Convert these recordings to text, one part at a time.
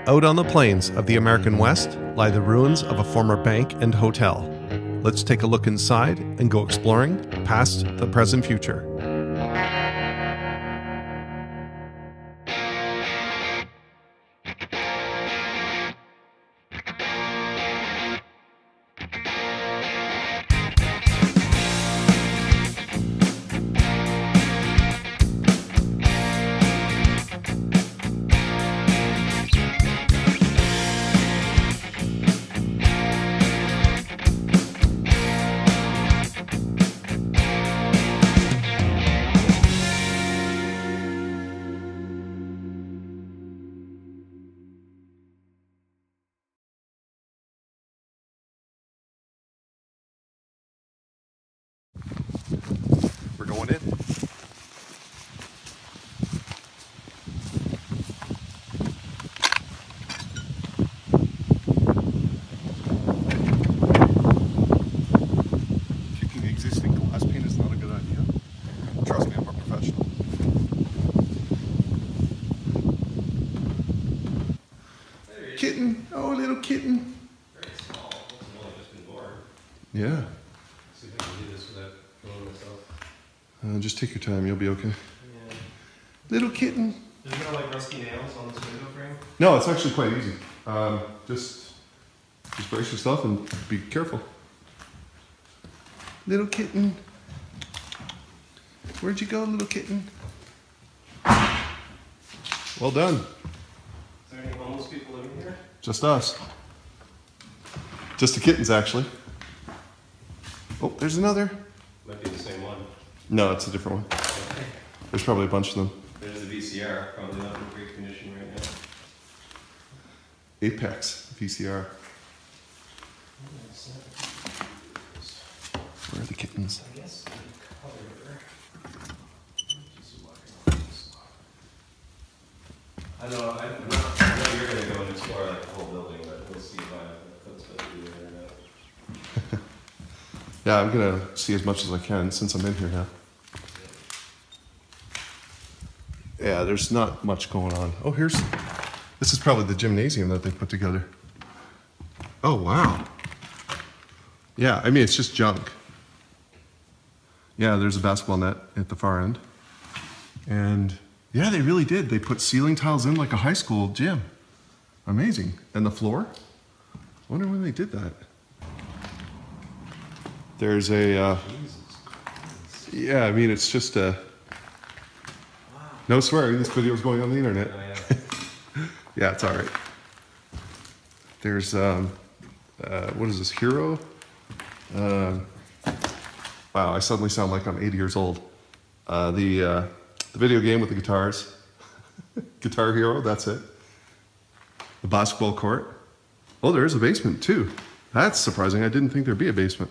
Out on the plains of the American West lie the ruins of a former bank and hotel. Let's take a look inside and go exploring past the present future. We're going in. Kicking existing glass pane is not a good idea. Trust me, I'm a professional. Kitten, oh little kitten. Very small. It's only just been born. Yeah. See if I can do this without killing myself. Just take your time, you'll be okay. Yeah. Little kitten. There's no like rusty nails on this window frame? No, it's actually quite easy. Just brace yourself and be careful. Little kitten. Where'd you go, little kitten? Well done. Is there any homeless people living here? Just us. Just the kittens, actually. Oh, there's another. Might be the same one. No, it's a different one. Okay. There's probably a bunch of them. There's the VCR, probably not in great condition right now. Apex VCR. Where are the kittens? I guess the color. I know, I know you're going to go and explore like the whole building, but we'll see if I put stuff through the internet. Yeah, I'm gonna see as much as I can since I'm in here now. Yeah, there's not much going on. Oh, this is probably the gymnasium that they put together. Oh, wow. Yeah, I mean, it's just junk. Yeah, there's a basketball net at the far end. And yeah, they really did. They put ceiling tiles in like a high school gym. Amazing. And the floor? I wonder when they did that. There's a, yeah, I mean, it's just a, no swearing, this video is going on the internet. Oh, yeah. Yeah, it's all right. There's, what is this, Hero? Wow, I suddenly sound like I'm 80 years old. The video game with the guitars. Guitar Hero, that's it. The basketball court. Oh, there is a basement too. That's surprising, I didn't think there'd be a basement.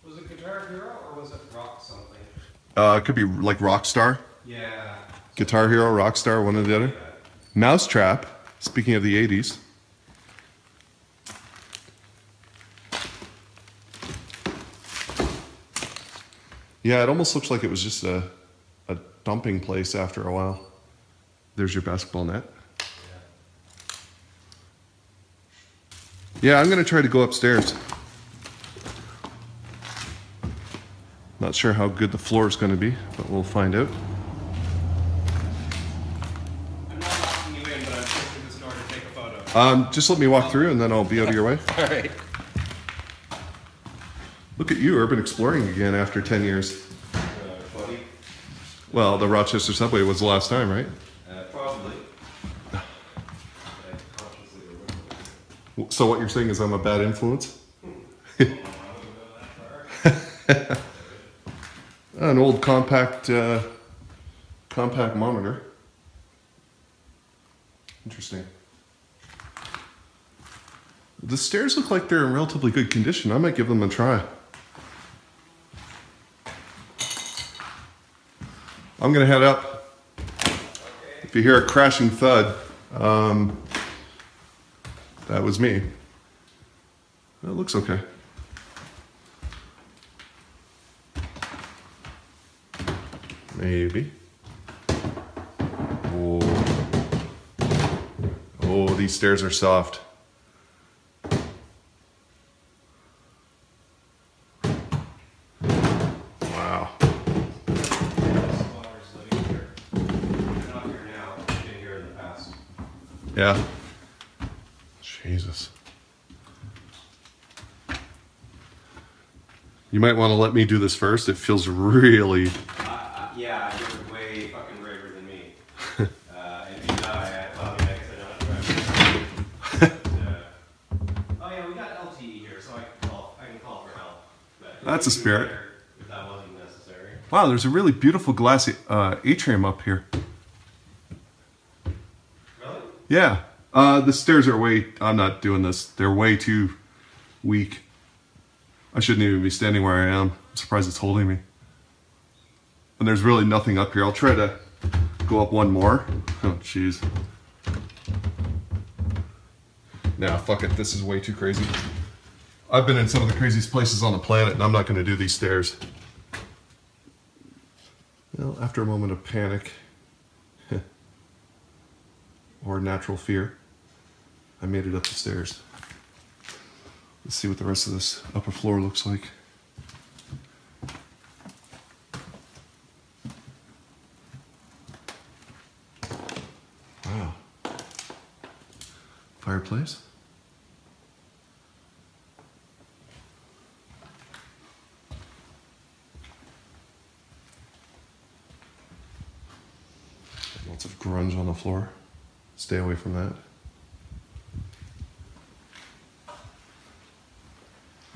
Was it Guitar Hero or was it Rock something? It could be like Rockstar. Yeah. Guitar Hero, Rockstar, one or the other. Mousetrap, speaking of the 80s. Yeah, it almost looks like it was just a dumping place after a while. There's your basketball net. Yeah, I'm gonna try to go upstairs. Not sure how good the floor is gonna be, but we'll find out. I'm not locking you in, but I'm pushing this door to take a photo. Just let me walk through and then I'll be out of your way. All right. Look at you, urban exploring again after 10 years. Funny. Well, the Rochester subway was the last time, right? Probably. So what you're saying is I'm a bad influence? An old compact monitor. Interesting. The stairs look like they're in relatively good condition. I might give them a try. I'm gonna head up. If you hear a crashing thud, that was me. That looks okay. Maybe. Oh. Oh, these stairs are soft. Wow. Yeah. Jesus. You might want to let me do this first. It feels really... Yeah, you're way fucking braver than me. If you die, well, I guess I don't have to drive. Oh yeah, we got LTE here, so I can call for help. But That's a spirit. If that wasn't necessary. Wow, there's a really beautiful glass atrium up here. Really? Yeah. The stairs are way... I'm not doing this. They're way too weak. I shouldn't even be standing where I am. I'm surprised it's holding me. And there's really nothing up here. I'll try to go up one more. Oh, jeez. Nah, fuck it. This is way too crazy. I've been in some of the craziest places on the planet, and I'm not going to do these stairs. Well, after a moment of panic or natural fear, I made it up the stairs. Let's see what the rest of this upper floor looks like. Wow. Fireplace. Lots of grunge on the floor. Stay away from that.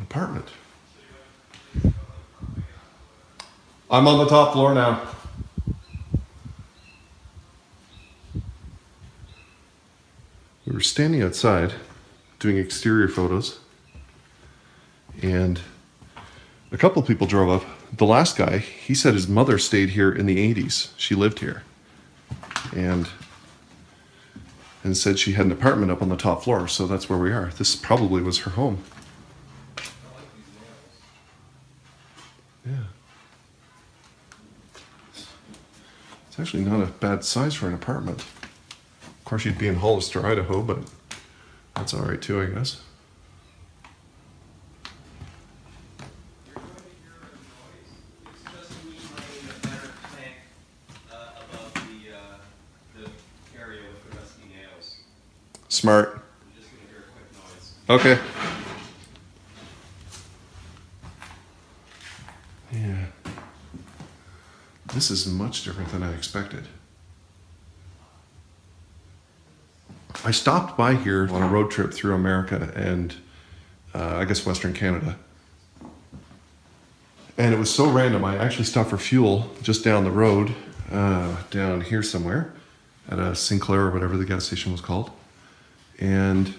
Apartment. I'm on the top floor now. We were standing outside doing exterior photos, and a couple of people drove up. The last guy, he said his mother stayed here in the 80s. She lived here, and said she had an apartment up on the top floor, so that's where we are. This probably was her home. Yeah. It's actually not a bad size for an apartment. Of course, you'd be in Hollister, Idaho, but that's all right too, I guess. You're going to hear a noise. It's just me laying a better plank above the area with the rusty nails. Smart. I'm just going to hear a quick noise. Okay. Yeah. This is much different than I expected. I stopped by here on a road trip through America and I guess Western Canada. And it was so random, I actually stopped for fuel just down the road, down here somewhere, at a Sinclair or whatever the gas station was called. And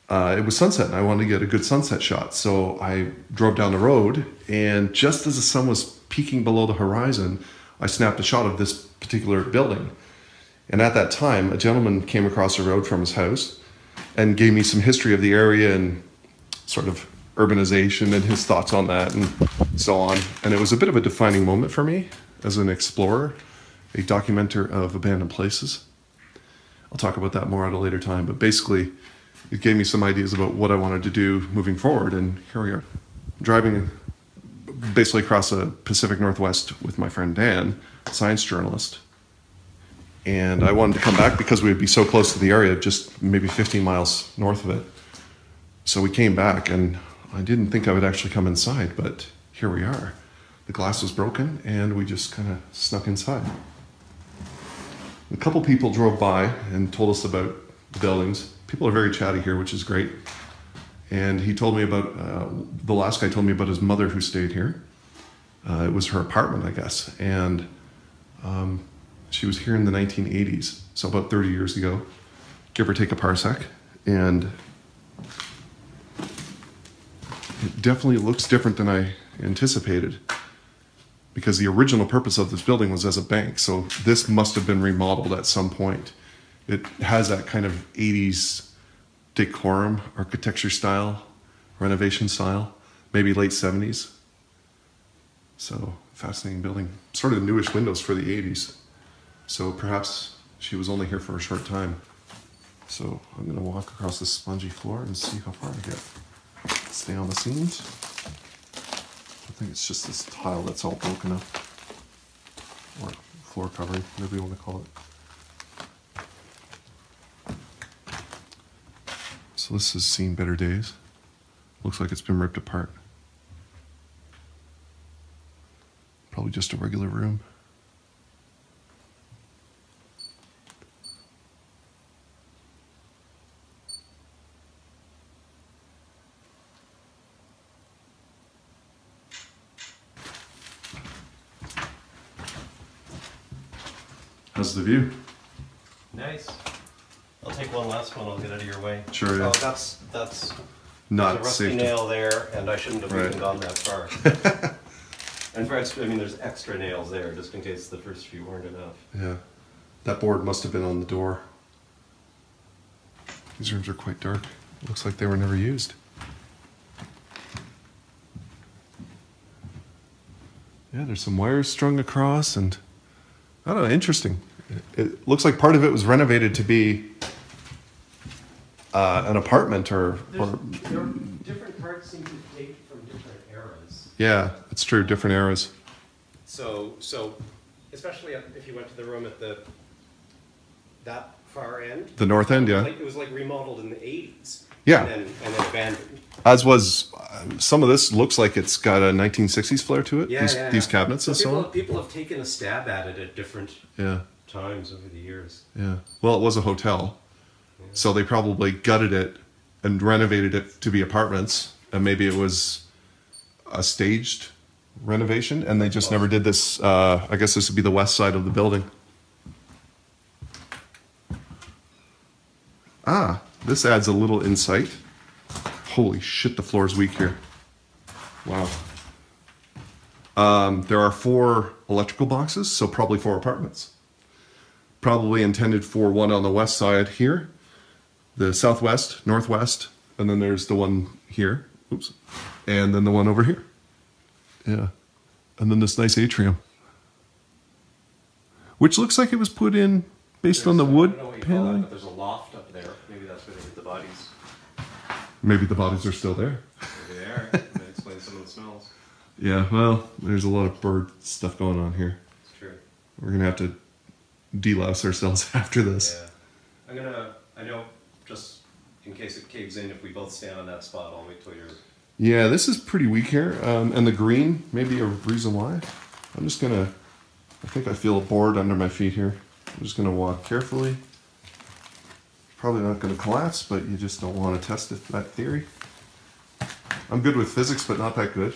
it was sunset and I wanted to get a good sunset shot. So I drove down the road, and just as the sun was peeking below the horizon, I snapped a shot of this particular building. And at that time, a gentleman came across the road from his house and gave me some history of the area and sort of urbanization and his thoughts on that and so on. And it was a bit of a defining moment for me as an explorer, a documenter of abandoned places. I'll talk about that more at a later time, but basically it gave me some ideas about what I wanted to do moving forward, and here we are, driving basically across the Pacific Northwest with my friend Dan, science journalist. And I wanted to come back because we would be so close to the area, just maybe 15 miles north of it. So we came back, and I didn't think I would actually come inside, but here we are. The glass was broken, and we just kind of snuck inside. A couple people drove by and told us about the buildings. People are very chatty here, which is great. And he told me about, the last guy told me about his mother who stayed here. It was her apartment, I guess. And she was here in the 1980s, so about 30 years ago, give or take a parsec. And it definitely looks different than I anticipated, because the original purpose of this building was as a bank. So this must have been remodeled at some point. It has that kind of 80s decorum, architecture style, renovation style, maybe late 70s. So, fascinating building. Sort of newish windows for the 80s. So perhaps she was only here for a short time. So I'm gonna walk across this spongy floor and see how far I get. Stay on the seams. I think it's just this tile that's all broken up. Or floor covering, whatever you want to call it. So this has seen better days. Looks like it's been ripped apart. Probably just a regular room. How's the view? Nice. I'll take one last one. I'll get out of your way. Sure. Yeah. Oh, that's Not there's a rusty safe. nail there, and I shouldn't have Right. even gone that far. And for extra, I mean, there's extra nails there just in case the first few weren't enough. Yeah. That board must have been on the door. These rooms are quite dark. Looks like they were never used. Yeah, there's some wires strung across, and I don't know, interesting. It looks like part of it was renovated to be an apartment or Different parts seem to date from different eras. yeah, it's true, different eras. So especially if you went to the room at that far end. The north end, yeah. Like, it was like remodeled in the 80s. Yeah. And then abandoned. As was, some of this looks like it's got a 1960s flair to it. Yeah, These cabinets and so on. People have taken a stab at it at different Yeah, times over the years. yeah. Well, it was a hotel, so they probably gutted it and renovated it to be apartments, and maybe it was a staged renovation, and they just never did this. I guess this would be the west side of the building. Ah, this adds a little insight. Holy shit, the floor is weak here. Wow. There are 4 electrical boxes, so probably 4 apartments. Probably intended for one on the west side here, the southwest, northwest, and then there's the one here. Oops. And then the one over here. Yeah. And then this nice atrium. Which looks like it was put in based on the wood I don't know what you call that, paneling. but there's a loft up there. Maybe that's where they get the bodies. Maybe the bodies are still there. Maybe they are. That explains some of the smells. Yeah, well, there's a lot of bird stuff going on here. It's true. We're gonna have to delouse ourselves after this. Yeah. I know, just in case it caves in, if we both stand on that spot, I'll wait till you're... Yeah, this is pretty weak here. And the green, maybe a reason why. I'm just gonna, I think I feel a board under my feet here. I'm just gonna walk carefully. Probably not gonna collapse, but you just don't want to test that theory. I'm good with physics, but not that good.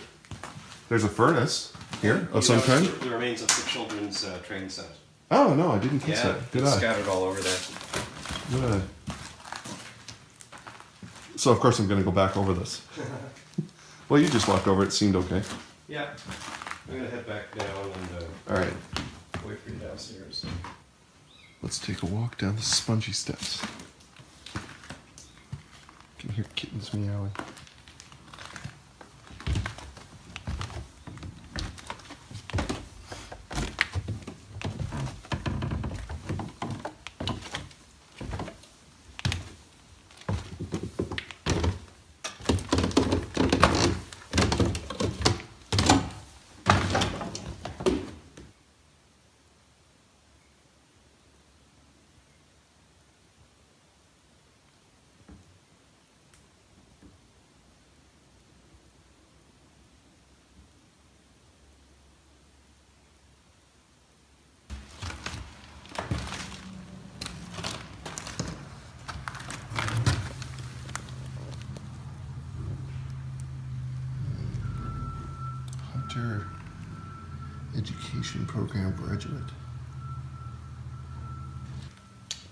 There's a furnace here of some kind. The remains of the children's train set. Oh, no, I didn't catch that. Good it's eye. scattered all over there. Good eye. So, of course, I'm gonna go back over this. Well, you just walked over, it seemed okay. Yeah. I'm going to head back down and All right, wait for you downstairs. let's take a walk down the spongy steps. You can hear kittens meowing. Education Program graduate.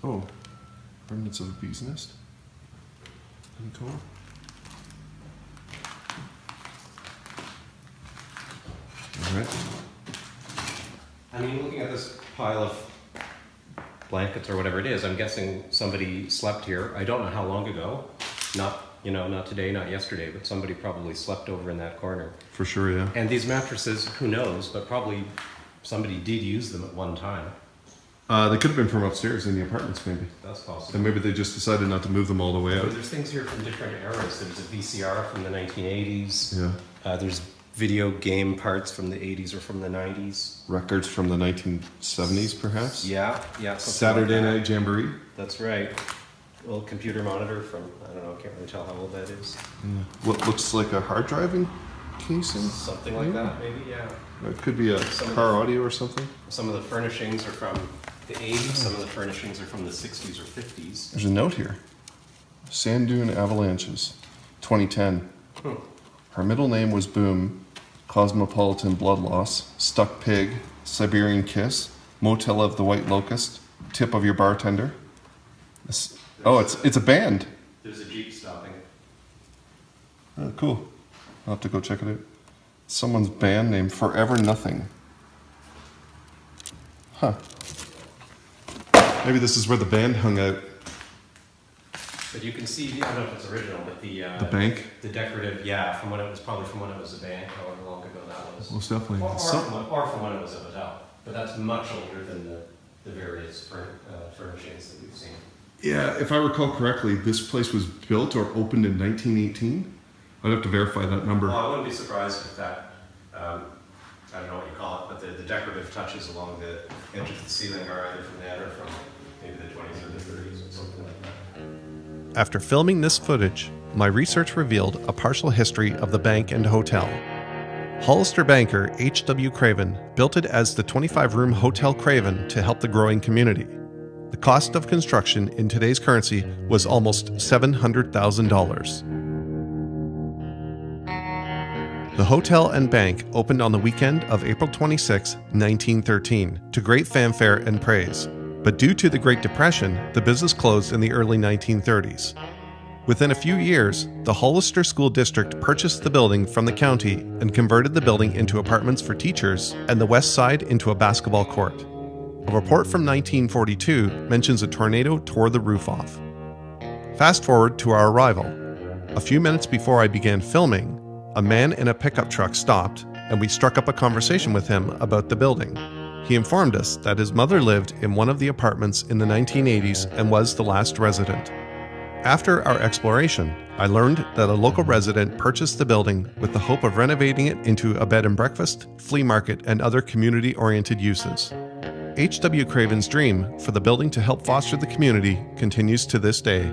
Oh, remnants of a bee's nest. Honeycomb. All right. I mean, looking at this pile of blankets or whatever it is, I'm guessing somebody slept here. I don't know how long ago. Not you know, not today, not yesterday, but somebody probably slept over in that corner. For sure, yeah. And these mattresses, who knows, but probably somebody did use them at one time. They could have been from upstairs in the apartments, maybe. That's possible. And maybe they just decided not to move them all the way out. There's things here from different eras. There's a VCR from the 1980s. Yeah. There's video game parts from the 80s or from the 90s. Records from the 1970s, perhaps? Yeah, yeah. Saturday Night Jamboree? That's right. A little computer monitor from, I don't know, I can't really tell how old that is. Yeah. What looks like a hard driving casing? Something like that, maybe, yeah. It could be a car audio or something. Some of the furnishings are from the 80s, some of the furnishings are from the 60s or 50s. There's a note here. Sand dune avalanches, 2010. Her middle name was Boom, Cosmopolitan Blood Loss, Stuck Pig, Siberian Kiss, Motel of the White Locust, Tip of Your Bartender. It's a band. There's a Jeep stopping. Oh, cool. I'll have to go check it out. Someone's band named Forever Nothing. Huh. Maybe this is where the band hung out. But you can see, I don't know if it's original, but the bank? The decorative, yeah, from when it was probably from when it was a bank, however long ago that was. Most definitely. Or from when it was a hotel. But that's much older than the various furnishings that we've seen. Yeah, if I recall correctly, this place was built or opened in 1918. I'd have to verify that number. Well, I wouldn't be surprised if that, I don't know what you call it, but the decorative touches along the edge of the ceiling are either from then or from maybe the 20s or the 30s or something like that. After filming this footage, my research revealed a partial history of the bank and hotel. Hollister banker H.W. Craven built it as the 25-room Hotel Craven to help the growing community. The cost of construction in today's currency was almost $700,000. The hotel and bank opened on the weekend of April 26, 1913, to great fanfare and praise. But due to the Great Depression, the business closed in the early 1930s. Within a few years, the Hollister School District purchased the building from the county and converted the building into apartments for teachers and the west side into a basketball court. A report from 1942 mentions a tornado tore the roof off. Fast forward to our arrival. A few minutes before I began filming, a man in a pickup truck stopped and we struck up a conversation with him about the building. He informed us that his mother lived in one of the apartments in the 1980s and was the last resident. After our exploration, I learned that a local resident purchased the building with the hope of renovating it into a bed and breakfast, flea market, and other community-oriented uses. H.W. Craven's dream for the building to help foster the community continues to this day.